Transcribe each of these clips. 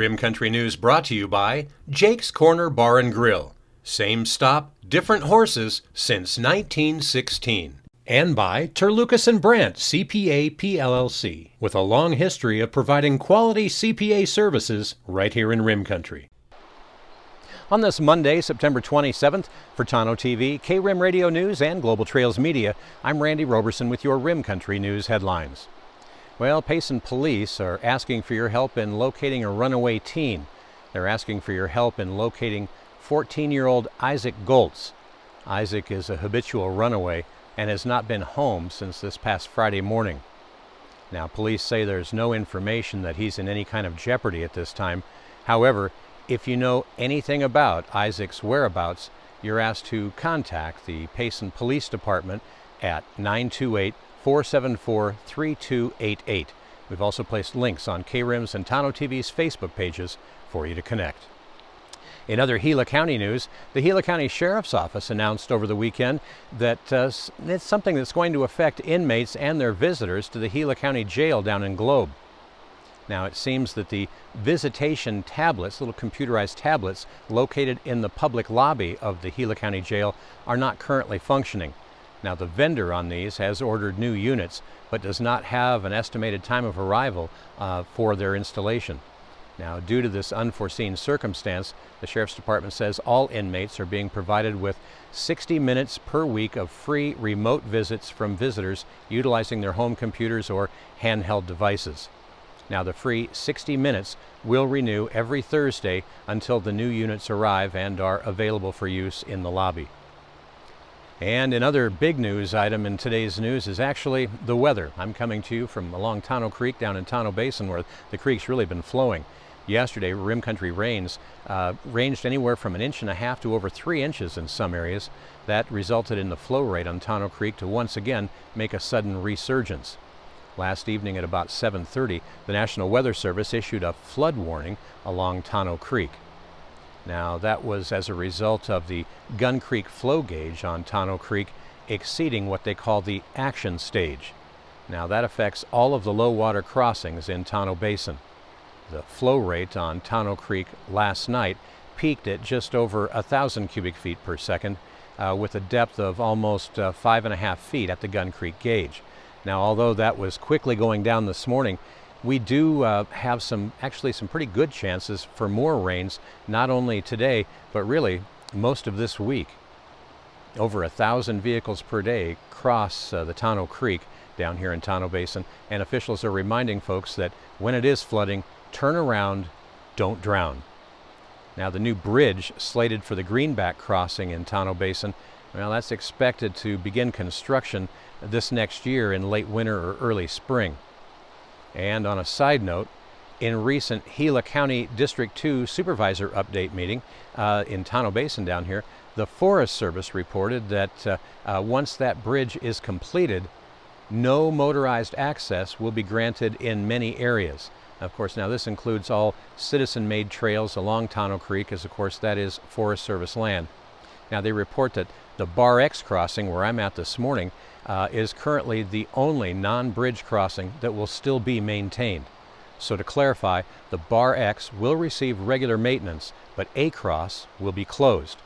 Rim Country News brought to you by Jake's Corner Bar and Grill. Same stop, different horses since 1916. And by Terlucas and Brandt, CPA PLLC, with a long history of providing quality CPA services right here in Rim Country. On this Monday, September 27th, for Tono TV, K-Rim Radio News, and Global Trails Media, I'm Randy Roberson with your Rim Country News headlines. Well, Payson Police are asking for your help in locating a runaway teen. They're asking for your help in locating 14-year-old Isaac Goltz. Isaac is a habitual runaway and has not been home since this past Friday morning. Now, police say there's no information that he's in any kind of jeopardy at this time. However, if you know anything about Isaac's whereabouts, you're asked to contact the Payson Police Department at 928-474-3288. We've also placed links on K-Rim's and Tono TV's Facebook pages for you to connect. In other Gila County news, the Gila County Sheriff's Office announced over the weekend that it's something that's going to affect inmates and their visitors to the Gila County Jail down in Globe. Now, it seems that the visitation tablets, little computerized tablets located in the public lobby of the Gila County Jail, are not currently functioning. Now, the vendor on these has ordered new units, but does not have an estimated time of arrival for their installation. Now, due to this unforeseen circumstance, the Sheriff's Department says all inmates are being provided with 60 minutes per week of free remote visits from visitors utilizing their home computers or handheld devices. Now, the free 60 minutes will renew every Thursday until the new units arrive and are available for use in the lobby. And another big news item in today's news is actually the weather. I'm coming to you from along Tonto Creek down in Tonto Basin, where the creek's really been flowing. Yesterday, Rim Country rains ranged anywhere from 1.5 inches to over 3 inches in some areas. That resulted in the flow rate on Tonto Creek to once again make a sudden resurgence. Last evening at about 7:30, the National Weather Service issued a flood warning along Tonto Creek. Now, that was as a result of the Gun Creek flow gauge on Tonto Creek exceeding what they call the action stage. Now, that affects all of the low water crossings in Tonto Basin. The flow rate on Tonto Creek last night peaked at just over 1,000 cubic feet per second with a depth of almost 5.5 feet at the Gun Creek gauge. Now, although that was quickly going down this morning, we do have some pretty good chances for more rains, not only today, but really most of this week. Over 1,000 vehicles per day cross the Tonto Creek down here in Tonto Basin, and officials are reminding folks that when it is flooding, turn around, don't drown. Now, the new bridge slated for the Greenback crossing in Tonto Basin, well, that's expected to begin construction this next year in late winter or early spring. And on a side note, in recent Gila County District 2 Supervisor Update meeting in Tonto Basin down here, the Forest Service reported that once that bridge is completed, no motorized access will be granted in many areas. Of course, now this includes all citizen-made trails along Tonto Creek, as of course that is Forest Service land. Now, they report that the Bar X crossing, where I'm at this morning, is currently the only non-bridge crossing that will still be maintained. So to clarify, the Bar X will receive regular maintenance, but A-Cross will be closed.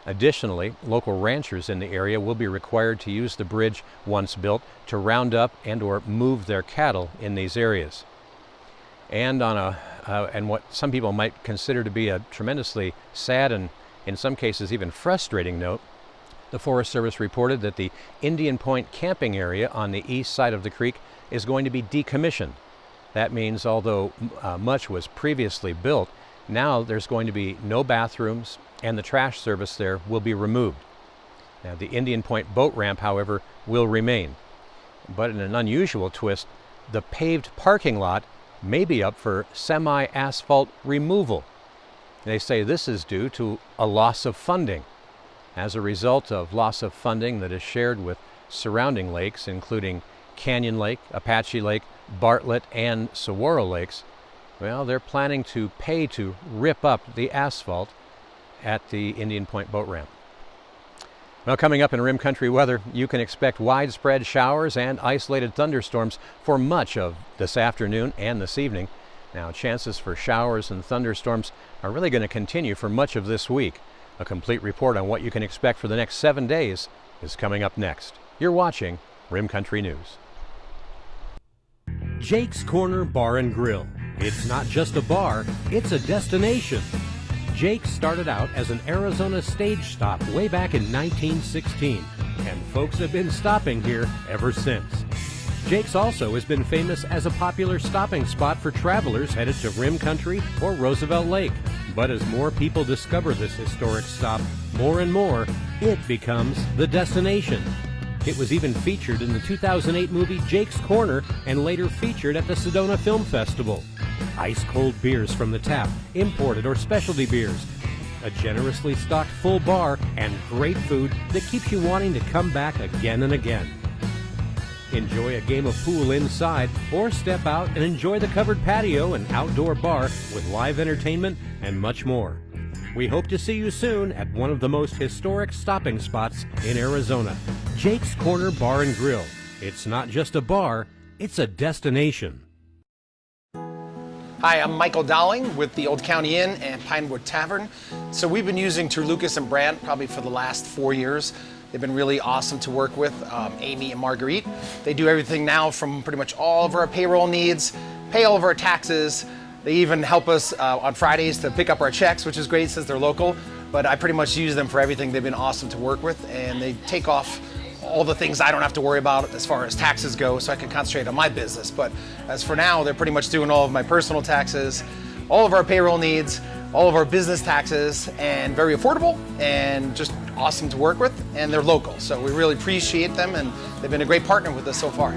Additionally, local ranchers in the area will be required to use the bridge once built to round up and or move their cattle in these areas. And on and what some people might consider to be a tremendously sad and in some cases even frustrating note, the Forest Service reported that the Indian Point camping area on the east side of the creek is going to be decommissioned. That means although much was previously built, now there's going to be no bathrooms and the trash service there will be removed. Now, the Indian Point boat ramp, however, will remain. But in an unusual twist, the paved parking lot may be up for semi-asphalt removal. They say this is due to a loss of funding. As a result of loss of funding that is shared with surrounding lakes, including Canyon Lake, Apache Lake, Bartlett, and Saguaro Lakes, well, they're planning to pay to rip up the asphalt at the Indian Point boat ramp. Well, coming up in Rim Country weather, you can expect widespread showers and isolated thunderstorms for much of this afternoon and this evening. Now, chances for showers and thunderstorms are really going to continue for much of this week. A complete report on what you can expect for the next 7 days is coming up next. You're watching Rim Country News. Jake's Corner Bar and Grill. It's not just a bar, it's a destination. Jake started out as an Arizona stage stop way back in 1916, and folks have been stopping here ever since. Jake's also has been famous as a popular stopping spot for travelers headed to Rim Country or Roosevelt Lake. But as more people discover this historic stop, more and more, it becomes the destination. It was even featured in the 2008 movie Jake's Corner and later featured at the Sedona Film Festival. Ice-cold beers from the tap, imported or specialty beers, a generously stocked full bar, and great food that keeps you wanting to come back again and again. Enjoy a game of pool inside or step out and enjoy the covered patio and outdoor bar with live entertainment and much more. We hope to see you soon at one of the most historic stopping spots in Arizona, Jake's Corner Bar and Grill. It's not just a bar, it's a destination. Hi, I'm Michael Dowling with the Old County Inn and Pinewood Tavern. So we've been using Lucas and Brandt probably for the last 4 years. They've been really awesome to work with, Amy and Marguerite. They do everything now from pretty much all of our payroll needs, pay all of our taxes. They even help us on Fridays to pick up our checks, which is great since they're local. But I pretty much use them for everything. They've been awesome to work with, and they take off all the things I don't have to worry about as far as taxes go, so I can concentrate on my business. But as for now, they're pretty much doing all of my personal taxes, all of our payroll needs, all of our business taxes, and very affordable and just awesome to work with, and they're local. So we really appreciate them, and they've been a great partner with us so far.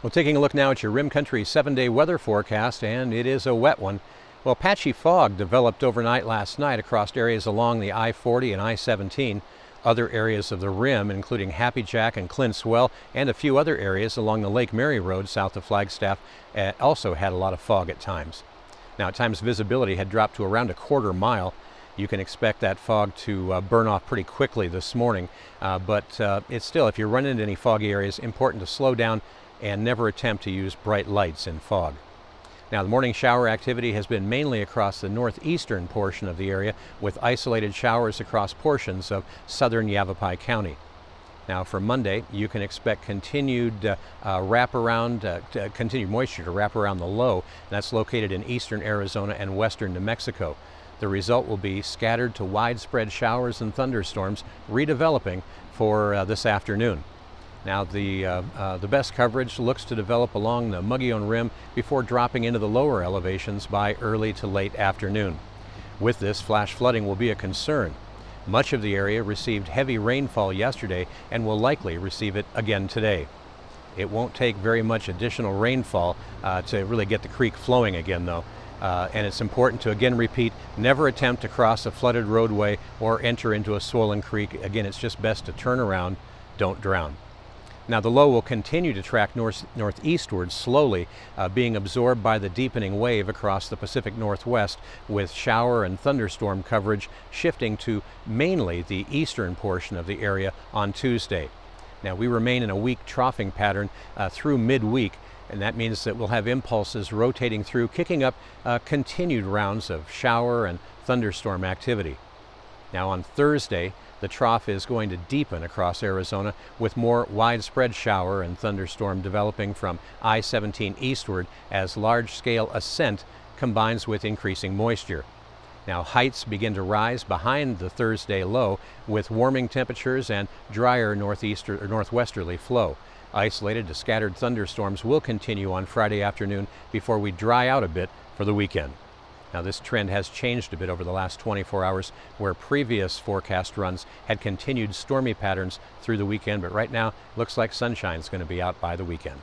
Well, taking a look now at your Rim Country 7-day weather forecast, and it is a wet one. Well, patchy fog developed overnight last night across areas along the I-40 and I-17. Other areas of the Rim, including Happy Jack and Clint's Well, and a few other areas along the Lake Mary Road south of Flagstaff, also had a lot of fog at times. Now, at times visibility had dropped to around a quarter mile. You can expect that fog to burn off pretty quickly this morning, but it's still, if you're running into any foggy areas, important to slow down and never attempt to use bright lights in fog. Now, the morning shower activity has been mainly across the northeastern portion of the area, with isolated showers across portions of southern Yavapai County. Now, for Monday, you can expect continued continued moisture to wrap around the low. That's located in eastern Arizona and western New Mexico. The result will be scattered to widespread showers and thunderstorms redeveloping for this afternoon. Now, the best coverage looks to develop along the Mogollon Rim before dropping into the lower elevations by early to late afternoon. With this, flash flooding will be a concern. Much of the area received heavy rainfall yesterday and will likely receive it again today. It won't take very much additional rainfall to really get the creek flowing again, though. And it's important to again repeat, never attempt to cross a flooded roadway or enter into a swollen creek. Again, it's just best to turn around, don't drown. Now, the low will continue to track northeastward slowly, being absorbed by the deepening wave across the Pacific Northwest, with shower and thunderstorm coverage shifting to mainly the eastern portion of the area on Tuesday. Now, we remain in a weak troughing pattern through midweek, and that means that we'll have impulses rotating through, kicking up continued rounds of shower and thunderstorm activity. Now, on Thursday, the trough is going to deepen across Arizona, with more widespread shower and thunderstorm developing from I-17 eastward as large-scale ascent combines with increasing moisture. Now, heights begin to rise behind the Thursday low, with warming temperatures and drier northwesterly flow. Isolated to scattered thunderstorms will continue on Friday afternoon before we dry out a bit for the weekend. Now, this trend has changed a bit over the last 24 hours, where previous forecast runs had continued stormy patterns through the weekend, but right now looks like sunshine's going to be out by the weekend.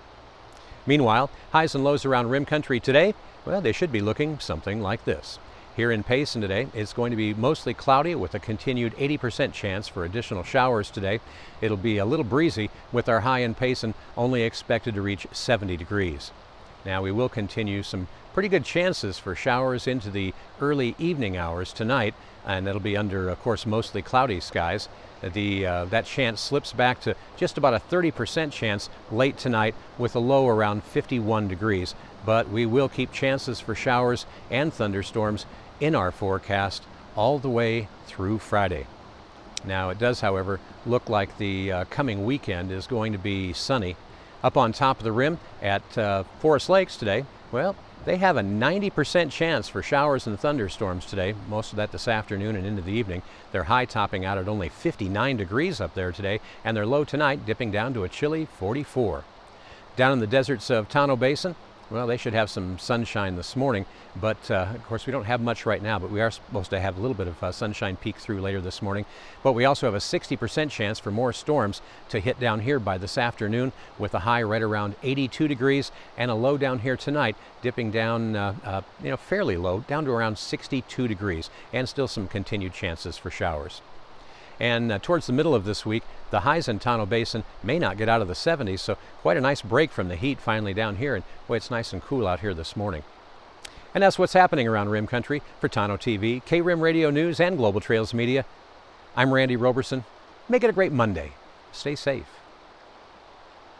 Meanwhile, highs and lows around Rim Country today, well, they should be looking something like this. Here in Payson today, it's going to be mostly cloudy with a continued 80% chance for additional showers today. It'll be a little breezy with our high in Payson only expected to reach 70 degrees. Now we will continue some pretty good chances for showers into the early evening hours tonight, and it'll be under, of course, mostly cloudy skies. That chance slips back to just about a 30% chance late tonight with a low around 51 degrees. But we will keep chances for showers and thunderstorms in our forecast all the way through Friday. Now it does, however, look like the coming weekend is going to be sunny. Up on top of the rim at Forest Lakes today, well, they have a 90% chance for showers and thunderstorms today, most of that this afternoon and into the evening. Their high topping out at only 59 degrees up there today, and their low tonight dipping down to a chilly 44. Down in the deserts of Tonto Basin, well, they should have some sunshine this morning, but of course we don't have much right now, but we are supposed to have a little bit of sunshine peek through later this morning. But we also have a 60% chance for more storms to hit down here by this afternoon, with a high right around 82 degrees and a low down here tonight dipping down fairly low, down to around 62 degrees, and still some continued chances for showers. And towards the middle of this week, the highs in Tonto Basin may not get out of the 70s, so quite a nice break from the heat finally down here, and boy, it's nice and cool out here this morning. And that's what's happening around Rim Country. For Tonto TV, K-Rim Radio News, and Global Trails Media, I'm Randy Roberson. Make it a great Monday. Stay safe.